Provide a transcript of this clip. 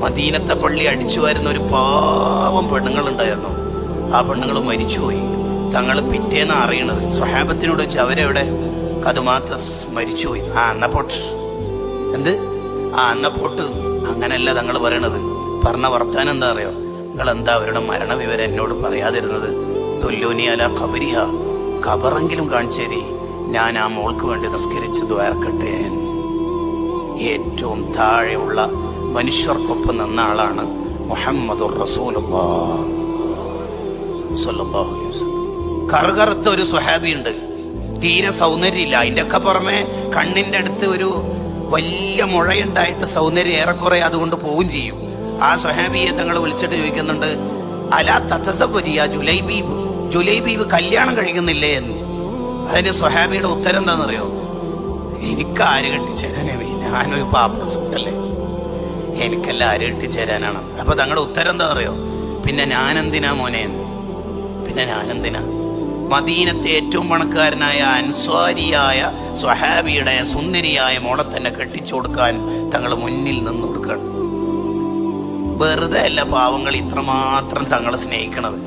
മദീനത്തെ പള്ളി അടിച്ചു വരുന്ന ഒരു പാവം പെണ്ണുങ്ങളുണ്ടായിരുന്നു. ആ പെണ്ണുങ്ങൾ മരിച്ചുപോയി. തങ്ങൾ പിറ്റേന്ന് അറിയണത്. സ്വഹാബത്തിനോട് വെച്ച് അവരെവിടെ? കതുമാത്ര മരിച്ചുപോയി. അന്ന പോട്ട്. എന്ത്? അന്ന പോട്ട്. അങ്ങനല്ല തങ്ങൾ പറയണത്. പറഞ്ഞ വർത്താനം എന്താ അറിയോ? നിങ്ങൾ എന്താ അവരുടെ മരണവിവരം എന്നോട് പറയാതിരുന്നത്? തൊല്ലൂനി അല ഖബരിഹ, ഖബറെങ്കിലും കാണിച്ചേരി, ഞാൻ ആ മോൾക്ക് വേണ്ടി നിസ്കരിച്ച് ദ്വാരക്കട്ടെ. ഏറ്റവും താഴെയുള്ള മനുഷ്യർക്കൊപ്പം നിന്ന ആളാണ് മുഹമ്മദുർ റസൂലുള്ളാഹ് സ്വല്ലല്ലാഹു അലൈഹി വസല്ലം. കറുകറുത്ത ഒരു സ്വഹാബിയുണ്ട്, തീരെ സൗന്ദര്യമില്ല. അതിന്റെ ഒക്കെ പുറമെ കണ്ണിന്റെ അടുത്ത് ഒരു വലിയ മുഴയുണ്ടായിട്ട് സൗന്ദര്യം ഏറെക്കുറെ അതുകൊണ്ട് പോവുകയും ചെയ്യും. ആ സ്വഹാബിയെ തങ്ങൾ വിളിച്ചിട്ട് ചോദിക്കുന്നുണ്ട്, അലാ തതസവ്വജിയ ജുലൈബീബ്, ജുലൈബീബ് കല്യാണം കഴിക്കുന്നില്ലേ എന്ന്. അതിന് സ്വഹാബിയുടെ ഉത്തരം എന്താണെന്നറിയോ? എനിക്ക് ആര് കെട്ടിച്ചേരാനേ, ഞാനൊരു പാപ്പ സൂട്ടല്ലേ, എനിക്കെല്ലാം ആര് കെട്ടിച്ചേരാനാണ്. അപ്പൊ തങ്ങളുടെ ഉത്തരം എന്താണെന്നറിയോ? പിന്നെ ഞാനെന്തിനാ മോനെ, പിന്നെ ഞാനെന്തിനാ? മദീനത്തെ ഏറ്റവും പണക്കാരനായ അൻസ്വാരിയായ സ്വഹാബിയുടെ സുന്ദരിയായ മോളെ തന്നെ കെട്ടിച്ചു കൊടുക്കാൻ തങ്ങൾ മുന്നിൽ നിന്ന് കൊടുക്കണം. വെറുതെ അല്ല പാവങ്ങൾ ഇത്രമാത്രം തങ്ങളെ സ്നേഹിക്കണത്.